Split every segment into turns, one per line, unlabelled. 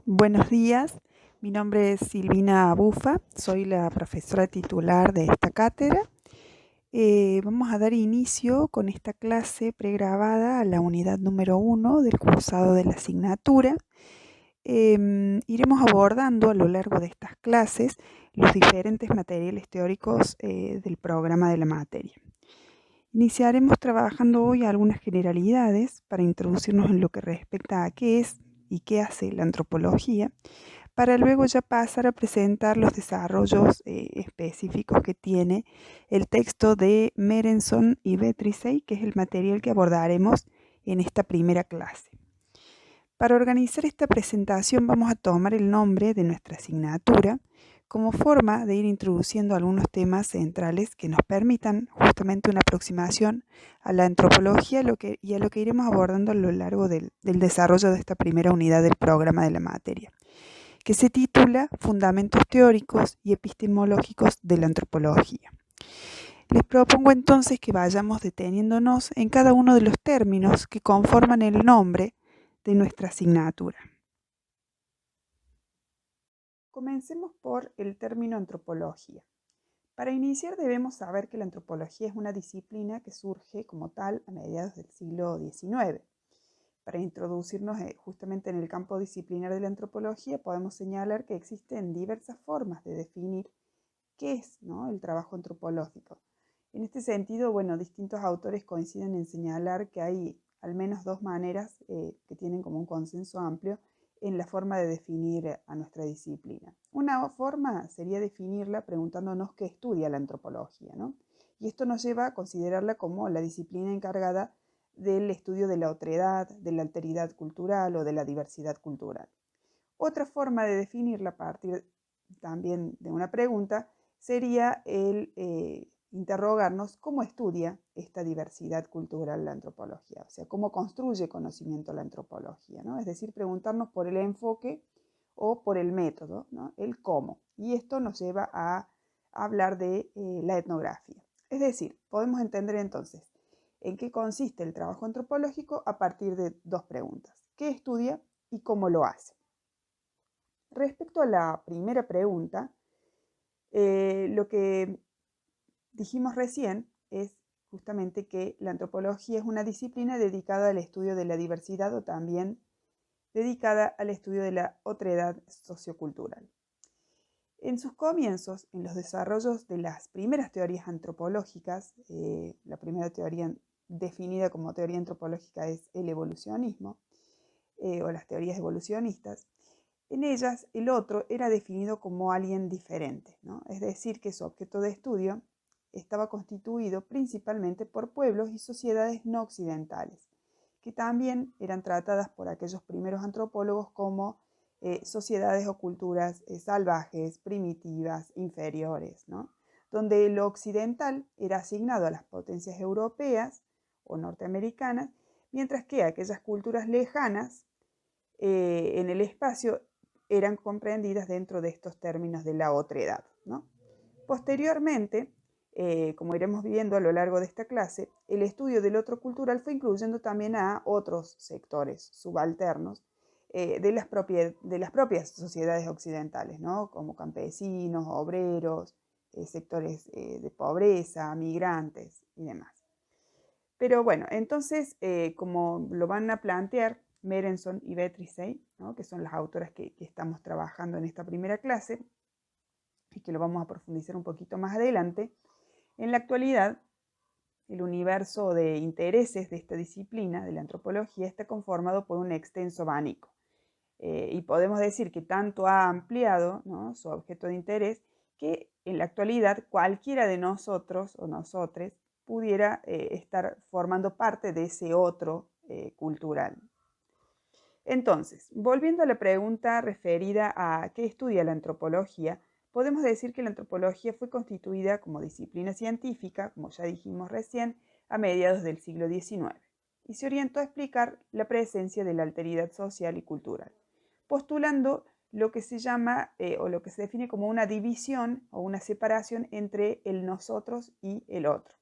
Buenos días, mi nombre es Silvina Bufa, soy la profesora titular de esta cátedra. Vamos a dar inicio con esta clase pregrabada a la unidad número 1 del cursado de la asignatura. Iremos abordando a lo largo de estas clases los diferentes materiales teóricos del programa de la materia. Iniciaremos trabajando hoy algunas generalidades para introducirnos en lo que respecta a qué es y qué hace la antropología, para luego ya pasar a presentar los desarrollos específicos que tiene el texto de Merenson y Bettrisey, que es el material que abordaremos en esta primera clase. Para organizar esta presentación vamos a tomar el nombre de nuestra asignatura como forma de ir introduciendo algunos temas centrales que nos permitan justamente una aproximación a la antropología y a lo que iremos abordando a lo largo del desarrollo de esta primera unidad del programa de la materia, que se titula Fundamentos teóricos y epistemológicos de la antropología. Les propongo entonces que vayamos deteniéndonos en cada uno de los términos que conforman el nombre de nuestra asignatura. Comencemos por el término antropología. Para iniciar debemos saber que la antropología es una disciplina que surge como tal a mediados del siglo XIX. Para introducirnos justamente en el campo disciplinar de la antropología, podemos señalar que existen diversas formas de definir qué es, ¿no?, el trabajo antropológico. En este sentido, distintos autores coinciden en señalar que hay al menos dos maneras que tienen como un consenso amplio en la forma de definir a nuestra disciplina. Una forma sería definirla preguntándonos qué estudia la antropología, ¿no? Y esto nos lleva a considerarla como la disciplina encargada del estudio de la otredad, de la alteridad cultural o de la diversidad cultural. Otra forma de definirla a partir también de una pregunta sería el interrogarnos cómo estudia esta diversidad cultural la antropología, o sea, cómo construye conocimiento la antropología, ¿no? Es decir, preguntarnos por el enfoque o por el método, ¿no?, el cómo. Y esto nos lleva a hablar de la etnografía. Es decir, podemos entender entonces en qué consiste el trabajo antropológico a partir de dos preguntas: ¿qué estudia y cómo lo hace? Respecto a la primera pregunta, lo que dijimos recién es justamente que la antropología es una disciplina dedicada al estudio de la diversidad o también dedicada al estudio de la otredad sociocultural. En sus comienzos, en los desarrollos de las primeras teorías antropológicas, la primera teoría definida como teoría antropológica es el evolucionismo, o las teorías evolucionistas. En ellas, el otro era definido como alguien diferente, ¿no? Es decir, que su objeto de estudio estaba constituido principalmente por pueblos y sociedades no occidentales, que también eran tratadas por aquellos primeros antropólogos como sociedades o culturas salvajes, primitivas, inferiores, ¿no?, donde lo occidental era asignado a las potencias europeas o norteamericanas, mientras que aquellas culturas lejanas en el espacio eran comprendidas dentro de estos términos de la otredad, ¿no? Posteriormente, como iremos viendo a lo largo de esta clase, el estudio del otro cultural fue incluyendo también a otros sectores subalternos de las propias sociedades occidentales, ¿no?, como campesinos, obreros, sectores de pobreza, migrantes y demás. Pero bueno, entonces, como lo van a plantear Merenson y Bettrisey, ¿no?, que son las autoras que estamos trabajando en esta primera clase y que lo vamos a profundizar un poquito más adelante, en la actualidad el universo de intereses de esta disciplina, de la antropología, está conformado por un extenso abanico. Y podemos decir que tanto ha ampliado, ¿no?, su objeto de interés, que en la actualidad cualquiera de nosotros o nosotres pudiera estar formando parte de ese otro cultural. Entonces, volviendo a la pregunta referida a qué estudia la antropología, podemos decir que la antropología fue constituida como disciplina científica, como ya dijimos recién, a mediados del siglo XIX, y se orientó a explicar la presencia de la alteridad social y cultural, postulando lo que se llama o lo que se define como una división o una separación entre el nosotros y el otro,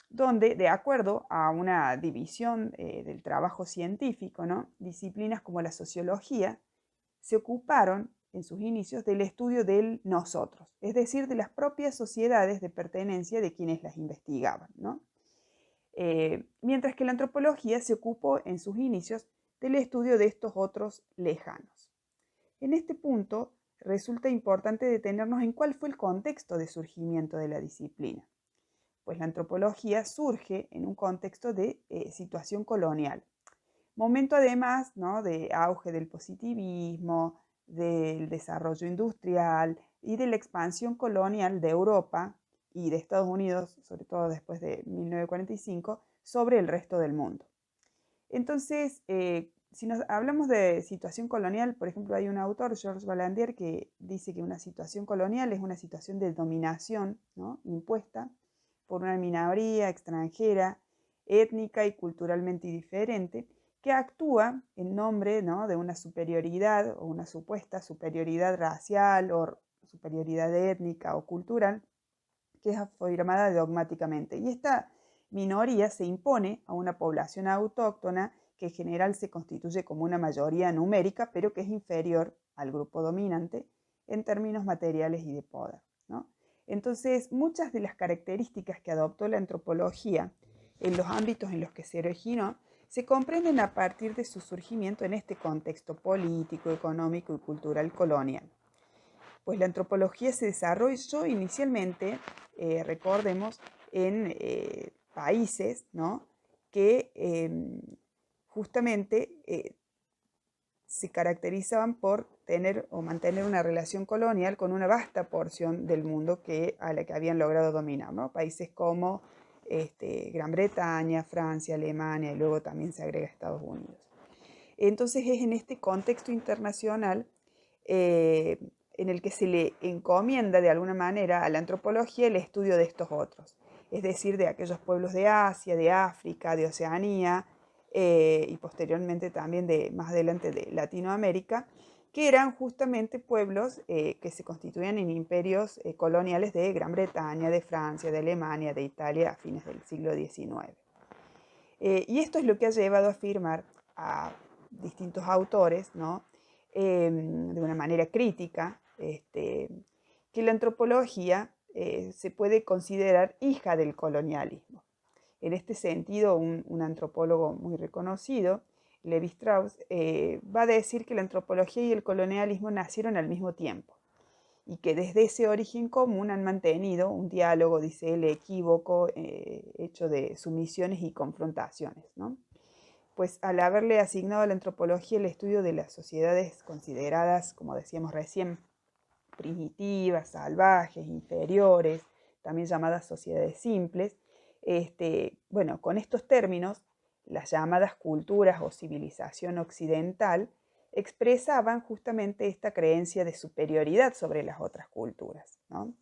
donde, de acuerdo a una división del trabajo científico, ¿no?, disciplinas como la sociología se ocuparon en sus inicios del estudio del nosotros, es decir, de las propias sociedades de pertenencia de quienes las investigaban, ¿no? Mientras que la antropología se ocupó en sus inicios del estudio de estos otros lejanos. En este punto resulta importante detenernos en cuál fue el contexto de surgimiento de la disciplina. Pues la antropología surge en un contexto de situación colonial. Momento además, ¿no?, de auge del positivismo, del desarrollo industrial y de la expansión colonial de Europa y de Estados Unidos, sobre todo después de 1945, sobre el resto del mundo. Entonces, si nos hablamos de situación colonial, por ejemplo, hay un autor, Georges Balandier, que dice que una situación colonial es una situación de dominación, ¿no?, impuesta por una minoría extranjera, étnica y culturalmente diferente, que actúa en nombre, ¿no?, de una superioridad o una supuesta superioridad racial o superioridad étnica o cultural, que es afirmada dogmáticamente. Y esta minoría se impone a una población autóctona que en general se constituye como una mayoría numérica, pero que es inferior al grupo dominante en términos materiales y de poder, ¿no? Entonces, muchas de las características que adoptó la antropología en los ámbitos en los que se originó se comprenden a partir de su surgimiento en este contexto político, económico y cultural colonial. Pues la antropología se desarrolló inicialmente, recordemos, en países, ¿no?, que justamente se caracterizaban por tener o mantener una relación colonial con una vasta porción del mundo a la que habían logrado dominar, ¿no? Países como Gran Bretaña, Francia, Alemania, y luego también se agrega Estados Unidos. Entonces es en este contexto internacional en el que se le encomienda de alguna manera a la antropología el estudio de estos otros, es decir, de aquellos pueblos de Asia, de África, de Oceanía, y posteriormente también más adelante de Latinoamérica, que eran justamente pueblos que se constituían en imperios coloniales de Gran Bretaña, de Francia, de Alemania, de Italia a fines del siglo XIX. Y esto es lo que ha llevado a afirmar a distintos autores, ¿no?, de una manera crítica, que la antropología se puede considerar hija del colonialismo. En este sentido, un antropólogo muy reconocido, Levi Strauss, va a decir que la antropología y el colonialismo nacieron al mismo tiempo y que desde ese origen común han mantenido un diálogo, dice él, equívoco, hecho de sumisiones y confrontaciones, ¿no? Pues al haberle asignado a la antropología el estudio de las sociedades consideradas, como decíamos recién, primitivas, salvajes, inferiores, también llamadas sociedades simples, bueno, con estos términos, las llamadas culturas o civilización occidental expresaban justamente esta creencia de superioridad sobre las otras culturas, ¿no?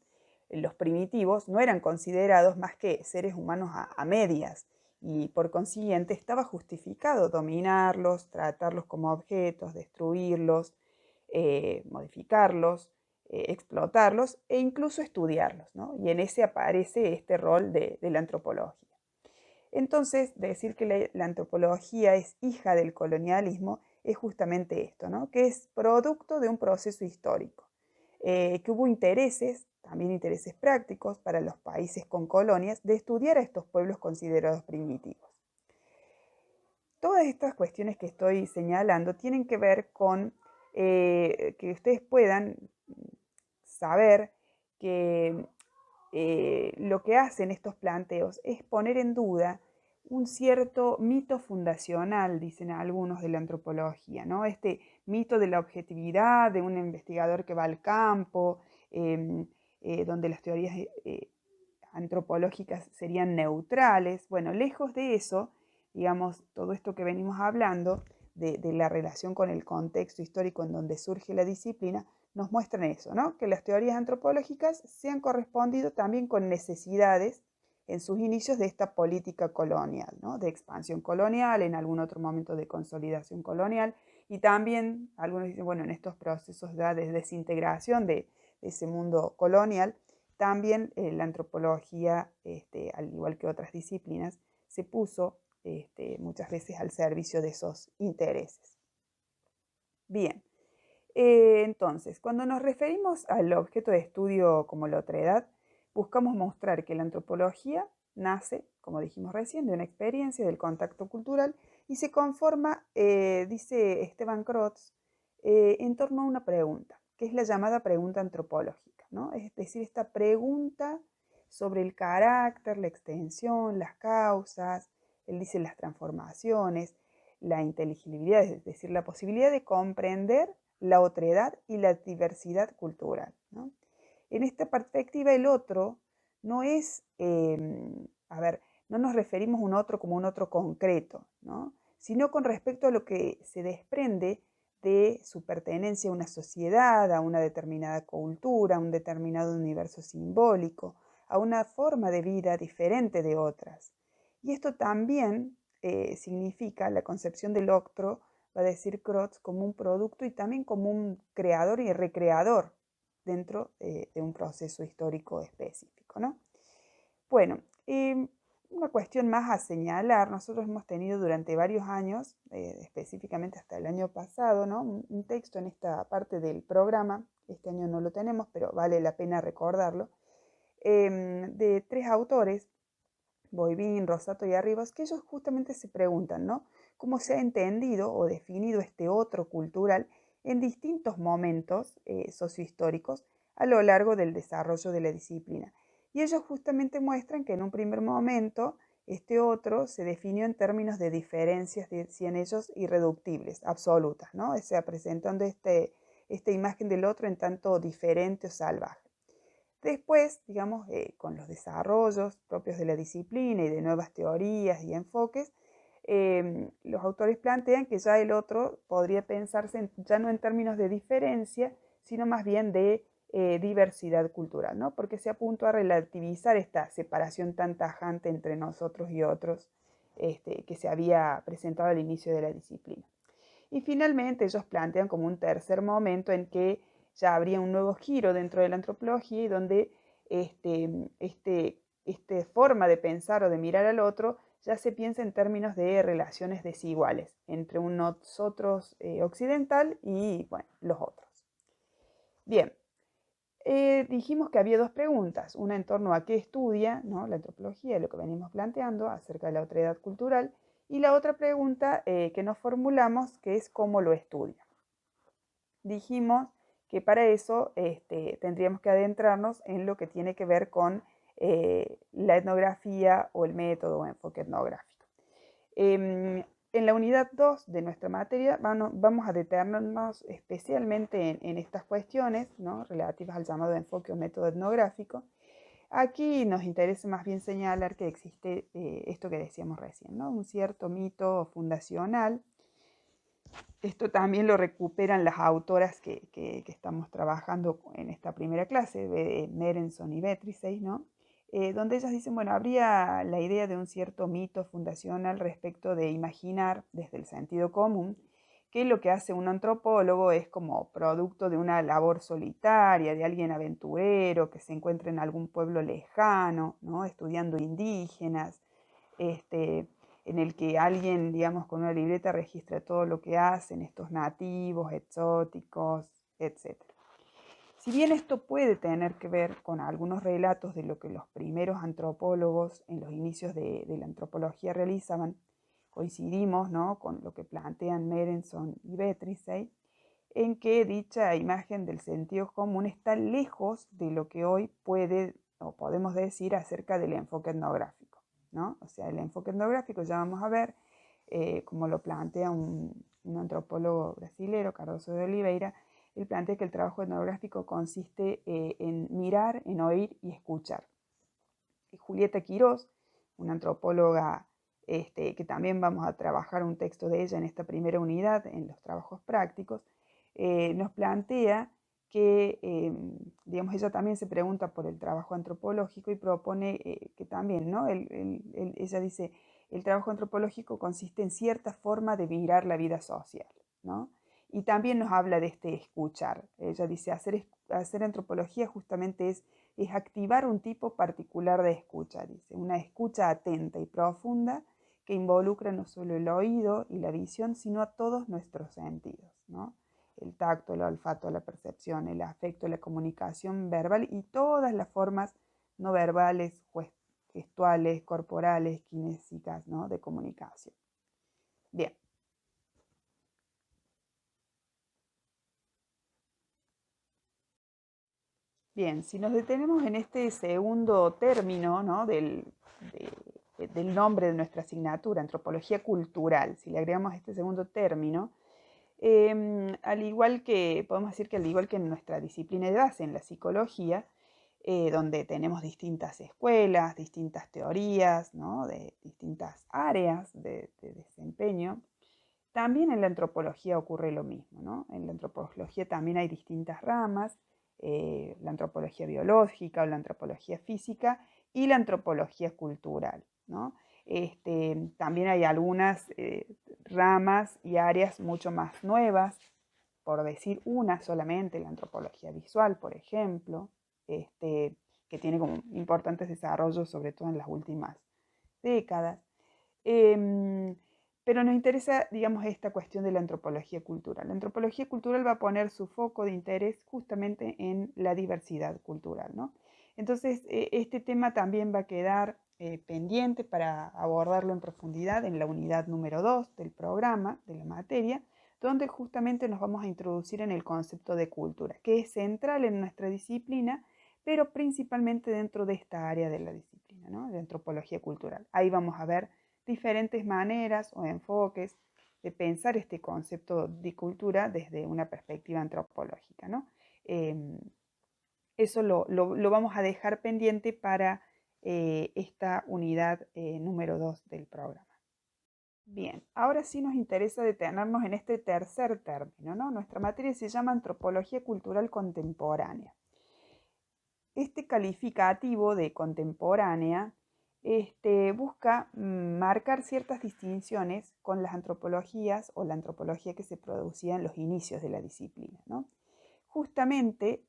Los primitivos no eran considerados más que seres humanos a medias y por consiguiente estaba justificado dominarlos, tratarlos como objetos, destruirlos, modificarlos, explotarlos e incluso estudiarlos, ¿no? Y en ese aparece este rol de la antropología. Entonces, decir que la antropología es hija del colonialismo es justamente esto, ¿no?, que es producto de un proceso histórico, que hubo intereses, también intereses prácticos para los países con colonias, de estudiar a estos pueblos considerados primitivos. Todas estas cuestiones que estoy señalando tienen que ver con que ustedes puedan saber que lo que hacen estos planteos es poner en duda un cierto mito fundacional, dicen algunos, de la antropología, ¿no? Este mito de la objetividad, de un investigador que va al campo, donde las teorías antropológicas serían neutrales. Bueno, lejos de eso, digamos, todo esto que venimos hablando, de la relación con el contexto histórico en donde surge la disciplina, nos muestran eso, ¿no?, que las teorías antropológicas se han correspondido también con necesidades en sus inicios de esta política colonial, ¿no?, de expansión colonial, en algún otro momento de consolidación colonial, y también, algunos dicen, bueno, en estos procesos de desintegración de ese mundo colonial, también la antropología, al igual que otras disciplinas, se puso muchas veces al servicio de esos intereses. Bien. Entonces, cuando nos referimos al objeto de estudio como la otredad, buscamos mostrar que la antropología nace, como dijimos recién, de una experiencia del contacto cultural y se conforma, dice Esteban Crotz, en torno a una pregunta, que es la llamada pregunta antropológica, ¿no? Es decir, esta pregunta sobre el carácter, la extensión, las causas, él dice las transformaciones, la inteligibilidad, es decir, la posibilidad de comprender la otredad y la diversidad cultural, ¿no? En esta perspectiva, el otro no es, no nos referimos a un otro como un otro concreto, ¿no? Sino con respecto a lo que se desprende de su pertenencia a una sociedad, a una determinada cultura, a un determinado universo simbólico, a una forma de vida diferente de otras. Y esto también significa la concepción del otro, va a decir Crotz, como un producto y también como un creador y recreador dentro de un proceso histórico específico, ¿no? Bueno, una cuestión más a señalar, nosotros hemos tenido durante varios años, específicamente hasta el año pasado, ¿no? un texto en esta parte del programa, este año no lo tenemos, pero vale la pena recordarlo, de tres autores, Boivin, Rosato y Arribas, que ellos justamente se preguntan, ¿no? ¿Cómo se ha entendido o definido este otro cultural en distintos momentos sociohistóricos a lo largo del desarrollo de la disciplina? Y ellos justamente muestran que en un primer momento este otro se definió en términos de diferencias, decían ellos, irreductibles, absolutas, ¿no? O sea, presentando esta imagen del otro en tanto diferente o salvaje. Después, digamos, con los desarrollos propios de la disciplina y de nuevas teorías y enfoques, los autores plantean que ya el otro podría pensarse ya no en términos de diferencia, sino más bien de diversidad cultural, ¿no? Porque se apuntó a relativizar esta separación tan tajante entre nosotros y otros que se había presentado al inicio de la disciplina. Y finalmente ellos plantean como un tercer momento en que ya habría un nuevo giro dentro de la antropología y donde esta forma de pensar o de mirar al otro ya se piensa en términos de relaciones desiguales entre un nosotros occidental y bueno, los otros. Bien, dijimos que había dos preguntas, una en torno a qué estudia, ¿no? La antropología, lo que venimos planteando acerca de la otredad cultural, y la otra pregunta que nos formulamos, que es cómo lo estudia. Dijimos que para eso tendríamos que adentrarnos en lo que tiene que ver con la etnografía o el método o enfoque etnográfico. En la unidad 2 de nuestra materia vamos a detenernos especialmente en estas cuestiones, ¿no? Relativas al llamado enfoque o método etnográfico. Aquí nos interesa más bien señalar que existe esto que decíamos recién, ¿no? Un cierto mito fundacional. Esto también lo recuperan las autoras que estamos trabajando en esta primera clase, Merenson y Betrices, ¿no? Donde ellas dicen, bueno, habría la idea de un cierto mito fundacional respecto de imaginar desde el sentido común que lo que hace un antropólogo es como producto de una labor solitaria, de alguien aventurero que se encuentra en algún pueblo lejano, ¿no? Estudiando indígenas, en el que alguien, digamos, con una libreta registra todo lo que hacen estos nativos, exóticos, etc. Si bien esto puede tener que ver con algunos relatos de lo que los primeros antropólogos en los inicios de la antropología realizaban, coincidimos, ¿no?, con lo que plantean Merenson y Betrices, en que dicha imagen del sentido común está lejos de lo que hoy puede o podemos decir acerca del enfoque etnográfico, ¿no? O sea, el enfoque etnográfico ya vamos a ver, como lo plantea un antropólogo brasilero, Cardoso de Oliveira. Él plantea que el trabajo etnográfico consiste en mirar, en oír y escuchar. Y Julieta Quirós, una antropóloga que también vamos a trabajar un texto de ella en esta primera unidad, en los trabajos prácticos, nos plantea que, digamos, ella también se pregunta por el trabajo antropológico y propone que también, ¿no? Ella dice, el trabajo antropológico consiste en cierta forma de mirar la vida social, ¿no? Y también nos habla de este escuchar. Ella dice, hacer antropología justamente es activar un tipo particular de escucha, dice, una escucha atenta y profunda que involucra no solo el oído y la visión, sino a todos nuestros sentidos, ¿no? El tacto, el olfato, la percepción, el afecto, la comunicación verbal y todas las formas no verbales, gestuales, corporales, kinésicas, ¿no? De comunicación. Bien. Bien, si nos detenemos en este segundo término, ¿no? del nombre de nuestra asignatura, antropología cultural, si le agregamos este segundo término, al igual que, podemos decir que al igual que en nuestra disciplina de base, en la psicología, donde tenemos distintas escuelas, distintas teorías, ¿no? De distintas áreas de desempeño, también en la antropología ocurre lo mismo, ¿no? En la antropología también hay distintas ramas, la antropología biológica o la antropología física y la antropología cultural, ¿no? También hay algunas ramas y áreas mucho más nuevas, por decir una solamente, la antropología visual, por ejemplo, que tiene como importantes desarrollos, sobre todo en las últimas décadas. Em, pero nos interesa, digamos, esta cuestión de la antropología cultural. La antropología cultural va a poner su foco de interés justamente en la diversidad cultural, ¿no? Entonces, este tema también va a quedar pendiente para abordarlo en profundidad en la unidad número 2 del programa, de la materia, donde justamente nos vamos a introducir en el concepto de cultura, que es central en nuestra disciplina, pero principalmente dentro de esta área de la disciplina, ¿no? De antropología cultural. Ahí vamos a ver diferentes maneras o enfoques de pensar este concepto de cultura desde una perspectiva antropológica, ¿no? Eso lo vamos a dejar pendiente para esta unidad número 2 del programa. Bien, ahora sí nos interesa detenernos en este tercer término, ¿no? Nuestra materia se llama Antropología Cultural Contemporánea. Este calificativo de contemporánea busca marcar ciertas distinciones con las antropologías o la antropología que se producía en los inicios de la disciplina, ¿no? Justamente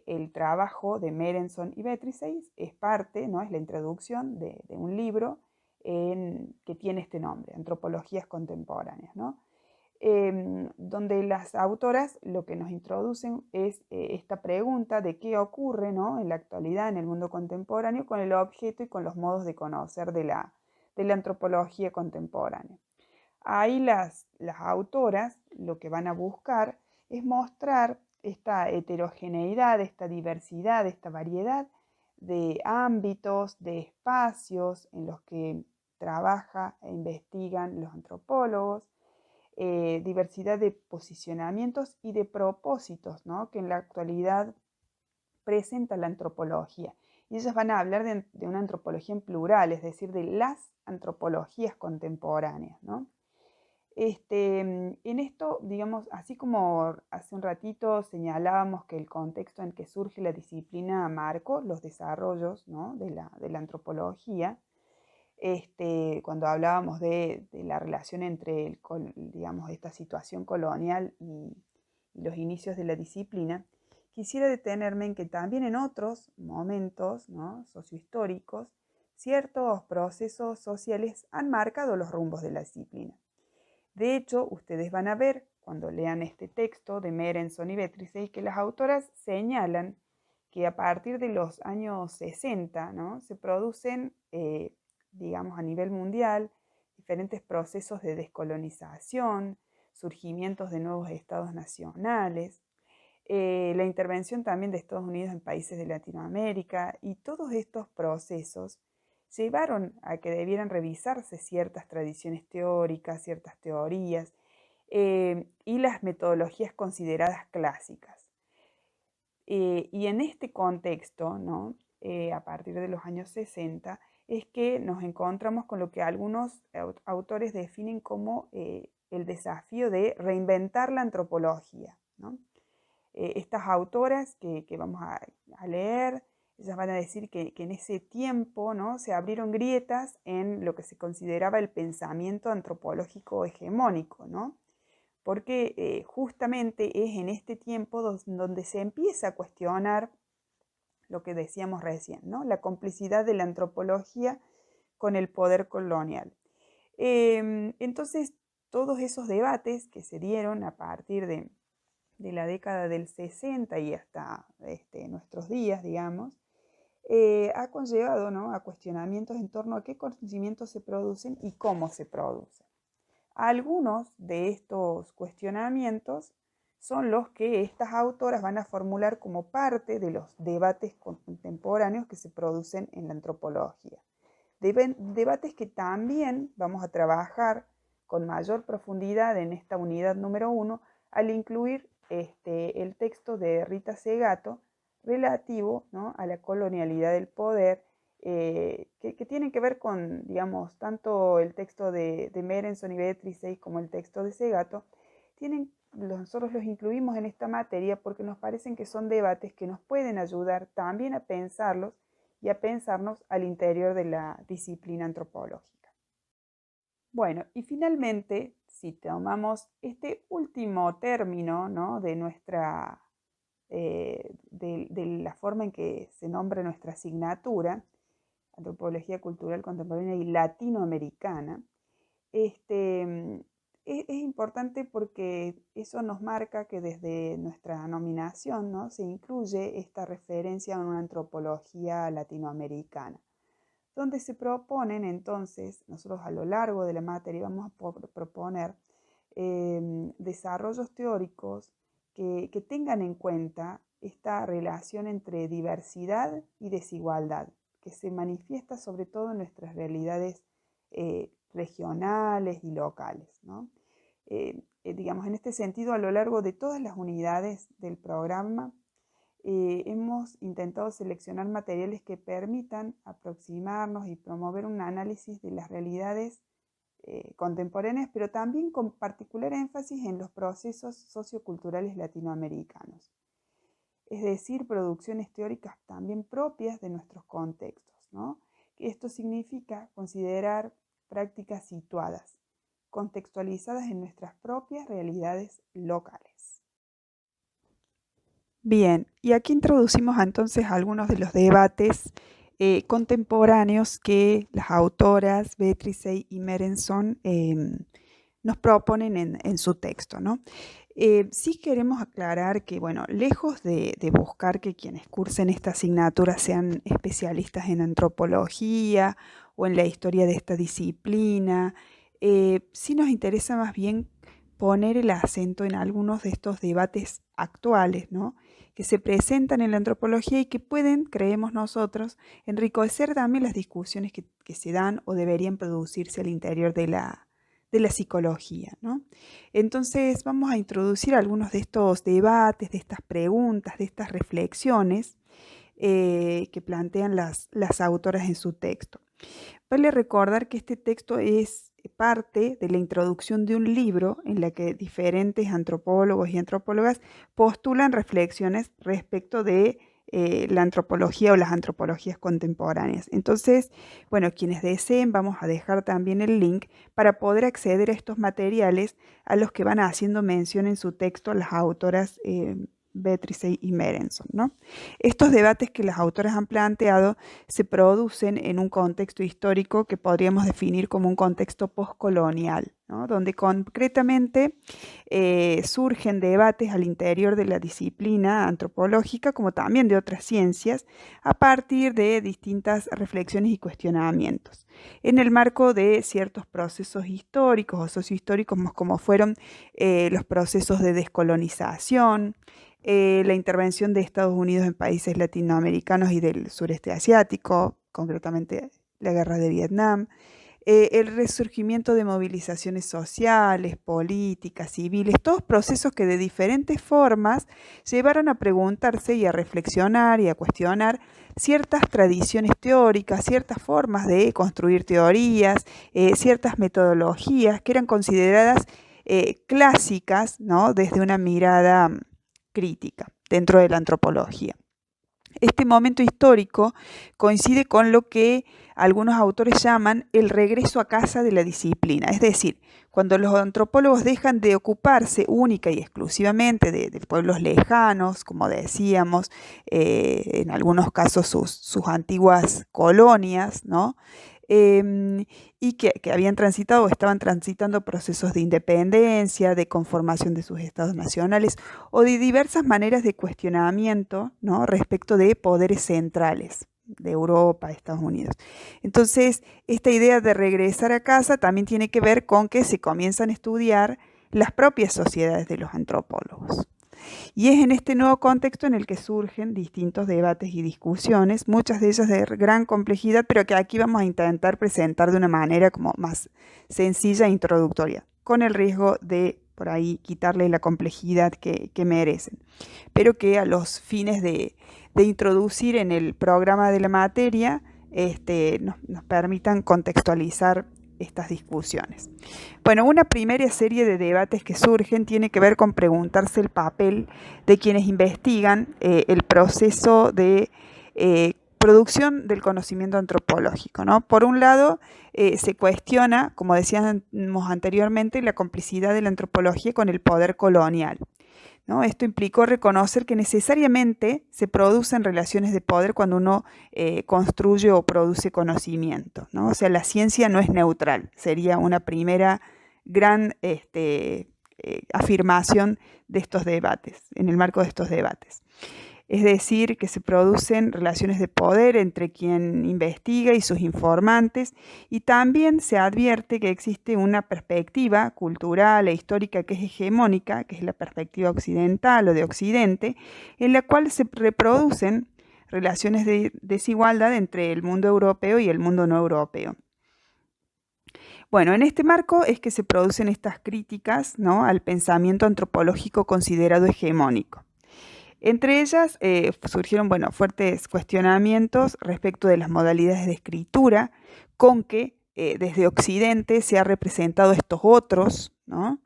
el trabajo de Merenson y Betriseis es parte, ¿no? Es la introducción de un libro que tiene este nombre, Antropologías Contemporáneas, ¿no? Donde las autoras lo que nos introducen es esta pregunta de qué ocurre, ¿no? En la actualidad, en el mundo contemporáneo, con el objeto y con los modos de conocer de la antropología contemporánea. Ahí las autoras lo que van a buscar es mostrar esta heterogeneidad, esta diversidad, esta variedad de ámbitos, de espacios en los que trabaja e investigan los antropólogos, diversidad de posicionamientos y de propósitos, ¿no? Que en la actualidad presenta la antropología. Y ellas van a hablar de una antropología en plural, es decir, de las antropologías contemporáneas, ¿no? En esto, digamos, así como hace un ratito señalábamos que el contexto en que surge la disciplina marcó los desarrollos, ¿no? de la antropología, cuando hablábamos de la relación entre, digamos, esta situación colonial y los inicios de la disciplina, quisiera detenerme en que también en otros momentos, ¿no? Sociohistóricos, ciertos procesos sociales han marcado los rumbos de la disciplina. De hecho, ustedes van a ver cuando lean este texto de Merenson y Betriseis que las autoras señalan que a partir de los años 60, ¿no? Se producen, digamos, a nivel mundial, diferentes procesos de descolonización, surgimientos de nuevos estados nacionales, la intervención también de Estados Unidos en países de Latinoamérica, y todos estos procesos llevaron a que debieran revisarse ciertas tradiciones teóricas, ciertas teorías y las metodologías consideradas clásicas. Y en este contexto, ¿no? A partir de los años 60, es que nos encontramos con lo que algunos autores definen como el desafío de reinventar la antropología, ¿no? Estas autoras que vamos a leer, ellas van a decir que en ese tiempo, ¿no? Se abrieron grietas en lo que se consideraba el pensamiento antropológico hegemónico, ¿no? Porque justamente es en este tiempo donde se empieza a cuestionar lo que decíamos recién, ¿no? La complicidad de la antropología con el poder colonial. Entonces, todos esos debates que se dieron a partir de de la década del 60 y hasta nuestros días, digamos, ha conllevado, ¿no?, a cuestionamientos en torno a qué conocimientos se producen y cómo se producen. Algunos de estos cuestionamientos son los que estas autoras van a formular como parte de los debates contemporáneos que se producen en la antropología. Debates que también vamos a trabajar con mayor profundidad en esta unidad número 1 al incluir el texto de Rita Segato relativo, ¿no?, a la colonialidad del poder, que tienen que ver con, digamos, tanto el texto de Merenson y Beatrice como el texto de Segato, nosotros los incluimos en esta materia porque nos parecen que son debates que nos pueden ayudar también a pensarlos y a pensarnos al interior de la disciplina antropológica. Bueno, y finalmente, si tomamos este último término, ¿no?, de la forma en que se nombra nuestra asignatura, Antropología Cultural Contemporánea y Latinoamericana, es importante porque eso nos marca que desde nuestra nominación, ¿no?, se incluye esta referencia a una antropología latinoamericana, donde se proponen entonces, nosotros a lo largo de la materia vamos a proponer desarrollos teóricos que tengan en cuenta esta relación entre diversidad y desigualdad, que se manifiesta sobre todo en nuestras realidades regionales y locales, ¿no? Digamos, en este sentido, a lo largo de todas las unidades del programa, hemos intentado seleccionar materiales que permitan aproximarnos y promover un análisis de las realidades contemporáneas, pero también con particular énfasis en los procesos socioculturales latinoamericanos. Es decir, producciones teóricas también propias de nuestros contextos, ¿no? Esto significa considerar prácticas situadas, contextualizadas en nuestras propias realidades locales. Bien, y aquí introducimos entonces algunos de los debates contemporáneos que las autoras Beatrice y Merenson nos proponen en su texto, ¿no? Sí queremos aclarar que, bueno, lejos de buscar que quienes cursen esta asignatura sean especialistas en antropología o en la historia de esta disciplina, sí nos interesa más bien poner el acento en algunos de estos debates actuales, ¿no?, que se presentan en la antropología y que pueden, creemos nosotros, enriquecer también las discusiones que se dan o deberían producirse al interior de la psicología, ¿no? Entonces vamos a introducir algunos de estos debates, de estas preguntas, de estas reflexiones que plantean las autoras en su texto. Vale recordar que este texto es parte de la introducción de un libro en la que diferentes antropólogos y antropólogas postulan reflexiones respecto de la antropología o las antropologías contemporáneas. Entonces, bueno, quienes deseen, vamos a dejar también el link para poder acceder a estos materiales a los que van haciendo mención en su texto las autoras Beatrice y Merenson, ¿no? Estos debates que las autoras han planteado se producen en un contexto histórico que podríamos definir como un contexto postcolonial, ¿no?, donde concretamente surgen debates al interior de la disciplina antropológica, como también de otras ciencias, a partir de distintas reflexiones y cuestionamientos, en el marco de ciertos procesos históricos o sociohistóricos, como fueron los procesos de descolonización, la intervención de Estados Unidos en países latinoamericanos y del sureste asiático, concretamente la guerra de Vietnam, el resurgimiento de movilizaciones sociales, políticas, civiles, todos procesos que de diferentes formas llevaron a preguntarse y a reflexionar y a cuestionar ciertas tradiciones teóricas, ciertas formas de construir teorías, ciertas metodologías que eran consideradas clásicas, ¿no?, desde una mirada crítica dentro de la antropología. Este momento histórico coincide con lo que algunos autores llaman el regreso a casa de la disciplina, es decir, cuando los antropólogos dejan de ocuparse única y exclusivamente de pueblos lejanos, como decíamos, en algunos casos sus antiguas colonias, ¿no?, y que habían transitado o estaban transitando procesos de independencia, de conformación de sus estados nacionales o de diversas maneras de cuestionamiento, ¿no?, respecto de poderes centrales de Europa, Estados Unidos. Entonces, esta idea de regresar a casa también tiene que ver con que se comienzan a estudiar las propias sociedades de los antropólogos. Y es en este nuevo contexto en el que surgen distintos debates y discusiones, muchas de ellas de gran complejidad, pero que aquí vamos a intentar presentar de una manera como más sencilla e introductoria, con el riesgo de por ahí quitarle la complejidad que merecen, pero que a los fines de introducir en el programa de la materia nos permitan contextualizar estas discusiones. Bueno, una primera serie de debates que surgen tiene que ver con preguntarse el papel de quienes investigan el proceso de producción del conocimiento antropológico, ¿no? Por un lado, se cuestiona, como decíamos anteriormente, la complicidad de la antropología con el poder colonial, ¿no? Esto implicó reconocer que necesariamente se producen relaciones de poder cuando uno construye o produce conocimiento, ¿no? O sea, la ciencia no es neutral, sería una primera gran afirmación de estos debates, en el marco de estos debates. Es decir, que se producen relaciones de poder entre quien investiga y sus informantes, y también se advierte que existe una perspectiva cultural e histórica que es hegemónica, que es la perspectiva occidental o de Occidente, en la cual se reproducen relaciones de desigualdad entre el mundo europeo y el mundo no europeo. Bueno, en este marco es que se producen estas críticas, ¿no?, al pensamiento antropológico considerado hegemónico. Entre ellas surgieron fuertes cuestionamientos respecto de las modalidades de escritura con que desde Occidente se ha representado estos otros, ¿no?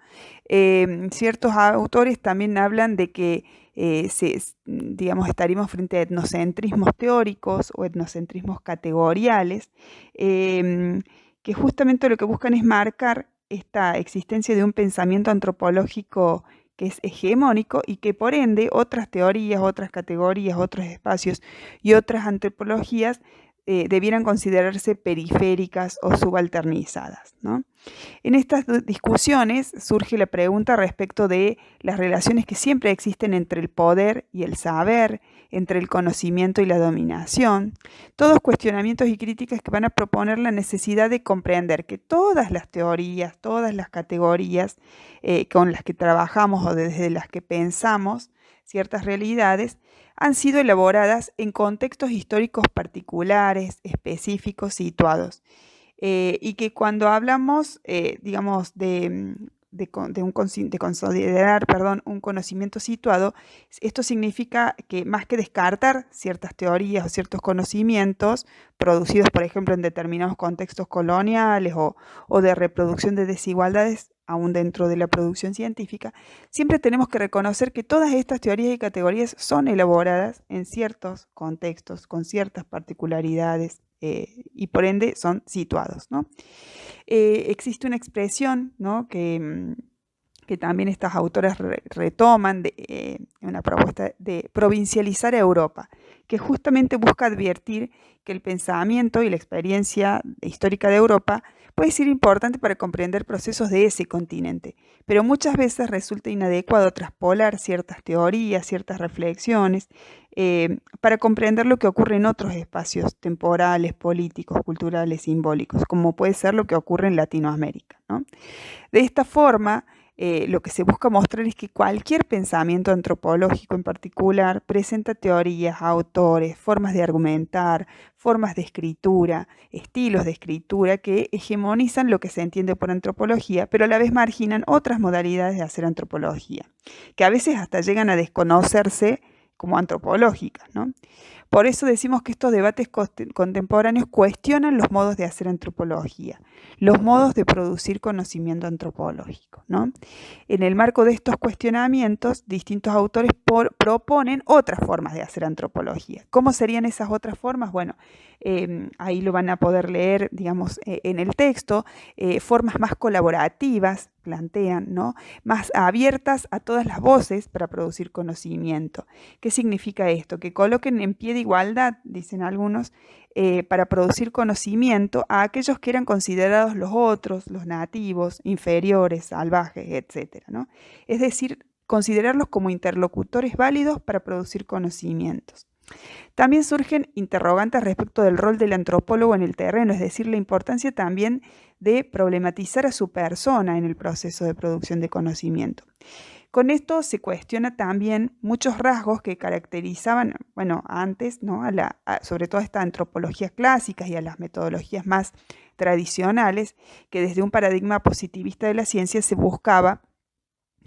Ciertos autores también hablan de que estaríamos frente a etnocentrismos teóricos o etnocentrismos categoriales, que justamente lo que buscan es marcar esta existencia de un pensamiento antropológico que es hegemónico y que por ende otras teorías, otras categorías, otros espacios y otras antropologías debieran considerarse periféricas o subalternizadas, ¿no? En estas discusiones surge la pregunta respecto de las relaciones que siempre existen entre el poder y el saber, entre el conocimiento y la dominación, todos cuestionamientos y críticas que van a proponer la necesidad de comprender que todas las teorías, todas las categorías con las que trabajamos o desde las que pensamos ciertas realidades, han sido elaboradas en contextos históricos particulares, específicos, situados. Y que cuando hablamos, de considerar un conocimiento situado, esto significa que más que descartar ciertas teorías o ciertos conocimientos producidos, por ejemplo, en determinados contextos coloniales o de reproducción de desigualdades, aún dentro de la producción científica, siempre tenemos que reconocer que todas estas teorías y categorías son elaboradas en ciertos contextos, con ciertas particularidades, y por ende son situados, ¿no? Existe una expresión, ¿no?, que también estas autoras retoman en una propuesta de provincializar a Europa, que justamente busca advertir que el pensamiento y la experiencia histórica de Europa puede ser importante para comprender procesos de ese continente, pero muchas veces resulta inadecuado traspolar ciertas teorías, ciertas reflexiones, para comprender lo que ocurre en otros espacios temporales, políticos, culturales, simbólicos, como puede ser lo que ocurre en Latinoamérica, ¿no? De esta forma, lo que se busca mostrar es que cualquier pensamiento antropológico en particular presenta teorías, autores, formas de argumentar, formas de escritura, estilos de escritura que hegemonizan lo que se entiende por antropología, pero a la vez marginan otras modalidades de hacer antropología, que a veces hasta llegan a desconocerse como antropológicas, ¿no? Por eso decimos que estos debates contemporáneos cuestionan los modos de hacer antropología, los modos de producir conocimiento antropológico, ¿no? En el marco de estos cuestionamientos, distintos autores proponen otras formas de hacer antropología. ¿Cómo serían esas otras formas? Bueno, ahí lo van a poder leer, en el texto, formas más colaborativas, plantean, ¿no? Más abiertas a todas las voces para producir conocimiento. ¿Qué significa esto? Que coloquen en pie de igualdad, dicen algunos, para producir conocimiento a aquellos que eran considerados los otros, los nativos, inferiores, salvajes, etcétera, ¿no? Es decir, considerarlos como interlocutores válidos para producir conocimientos. También surgen interrogantes respecto del rol del antropólogo en el terreno, es decir, la importancia también de problematizar a su persona en el proceso de producción de conocimiento. Con esto se cuestiona también muchos rasgos que caracterizaban, bueno, antes, ¿no? Sobre todo a estas antropologías clásicas y a las metodologías más tradicionales, que desde un paradigma positivista de la ciencia se buscaba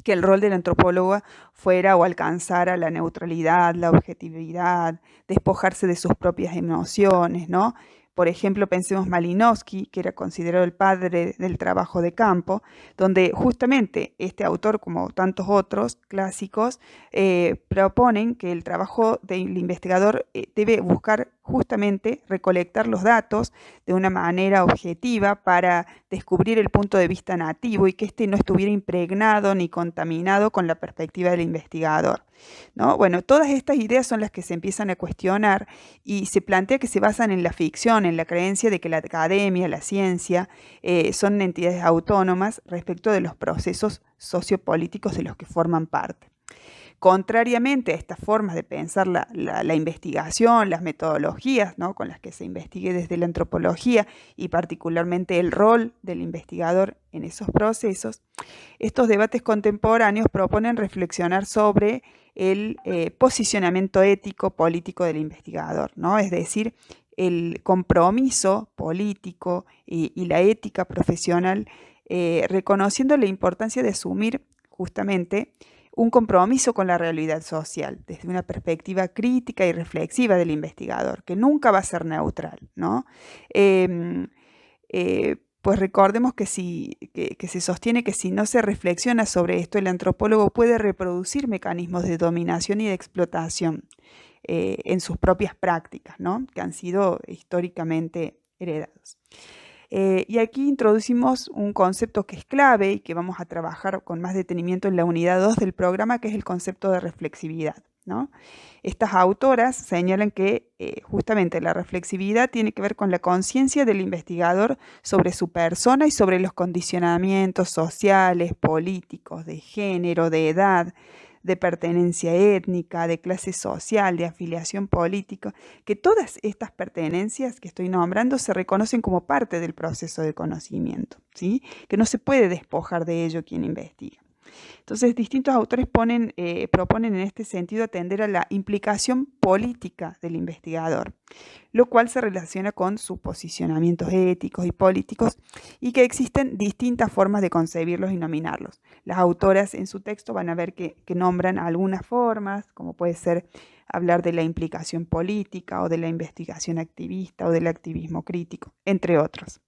que el rol del antropólogo fuera o alcanzara la neutralidad, la objetividad, despojarse de sus propias emociones, ¿no? Por ejemplo, pensemos Malinowski, que era considerado el padre del trabajo de campo, donde justamente este autor, como tantos otros clásicos, proponen que el trabajo del investigador debe buscar justamente recolectar los datos de una manera objetiva para descubrir el punto de vista nativo y que éste no estuviera impregnado ni contaminado con la perspectiva del investigador, ¿no? Bueno, todas estas ideas son las que se empiezan a cuestionar y se plantea que se basan en la ficción, en la creencia de que la academia, la ciencia, son entidades autónomas respecto de los procesos sociopolíticos de los que forman parte. Contrariamente a estas formas de pensar la investigación, las metodologías, ¿no? Con las que se investigue desde la antropología y particularmente el rol del investigador en esos procesos, estos debates contemporáneos proponen reflexionar sobre el posicionamiento ético político del investigador, ¿no? Es decir, el compromiso político y la ética profesional, reconociendo la importancia de asumir justamente un compromiso con la realidad social, desde una perspectiva crítica y reflexiva del investigador, que nunca va a ser neutral, ¿no? Pues recordemos que se sostiene que si no se reflexiona sobre esto, el antropólogo puede reproducir mecanismos de dominación y de explotación en sus propias prácticas, ¿no? Que han sido históricamente heredados. Y aquí introducimos un concepto que es clave y que vamos a trabajar con más detenimiento en la unidad 2 del programa, que es el concepto de reflexividad, ¿no? Estas autoras señalan que justamente la reflexividad tiene que ver con la conciencia del investigador sobre su persona y sobre los condicionamientos sociales, políticos, de género, de edad, de pertenencia étnica, de clase social, de afiliación política, que todas estas pertenencias que estoy nombrando se reconocen como parte del proceso de conocimiento, ¿sí? Que no se puede despojar de ello quien investiga. Entonces, distintos autores proponen en este sentido atender a la implicación política del investigador, lo cual se relaciona con sus posicionamientos éticos y políticos y que existen distintas formas de concebirlos y nominarlos. Las autoras en su texto van a ver que nombran algunas formas, como puede ser hablar de la implicación política o de la investigación activista o del activismo crítico, entre otros.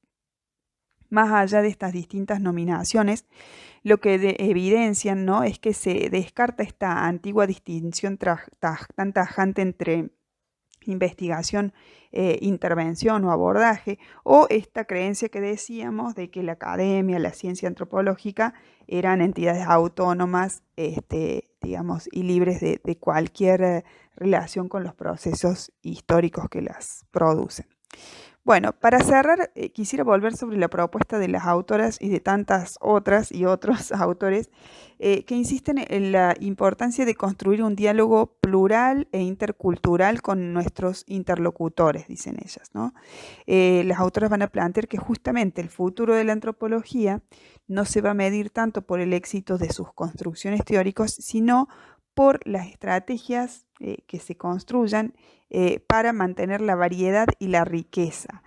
Más allá de estas distintas nominaciones, lo que evidencian, ¿no? Es que se descarta esta antigua distinción tan tajante entre investigación, intervención o abordaje, o esta creencia que decíamos de que la academia, la ciencia antropológica eran entidades autónomas, digamos, y libres de cualquier relación con los procesos históricos que las producen. Bueno, para cerrar, quisiera volver sobre la propuesta de las autoras y de tantas otras y otros autores que insisten en la importancia de construir un diálogo plural e intercultural con nuestros interlocutores, dicen ellas, ¿no? Las autoras van a plantear que justamente el futuro de la antropología no se va a medir tanto por el éxito de sus construcciones teóricas, sino por las estrategias que se construyan para mantener la variedad y la riqueza.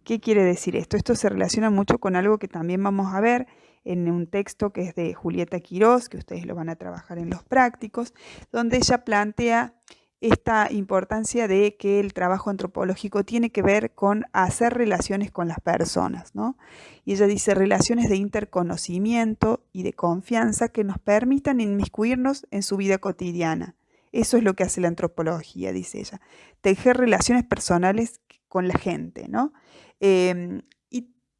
¿Qué quiere decir esto? Esto se relaciona mucho con algo que también vamos a ver en un texto que es de Julieta Quirós, que ustedes lo van a trabajar en los prácticos, donde ella plantea esta importancia de que el trabajo antropológico tiene que ver con hacer relaciones con las personas, ¿no? Y ella dice relaciones de interconocimiento y de confianza que nos permitan inmiscuirnos en su vida cotidiana. Eso es lo que hace la antropología, dice ella, tejer relaciones personales con la gente, ¿no?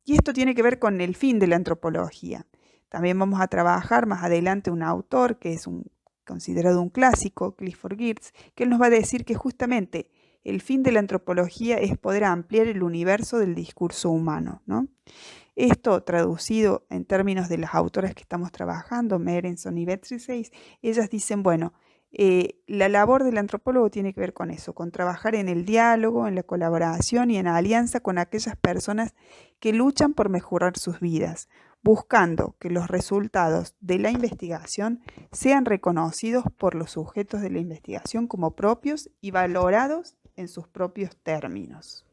Y esto tiene que ver con el fin de la antropología. También vamos a trabajar más adelante un autor que es considerado un clásico, Clifford Geertz, que él nos va a decir que justamente el fin de la antropología es poder ampliar el universo del discurso humano, ¿no? Esto traducido en términos de las autoras que estamos trabajando, Merenson y Beatrice, ellas dicen, bueno, la labor del antropólogo tiene que ver con eso, con trabajar en el diálogo, en la colaboración y en alianza con aquellas personas que luchan por mejorar sus vidas, buscando que los resultados de la investigación sean reconocidos por los sujetos de la investigación como propios y valorados en sus propios términos.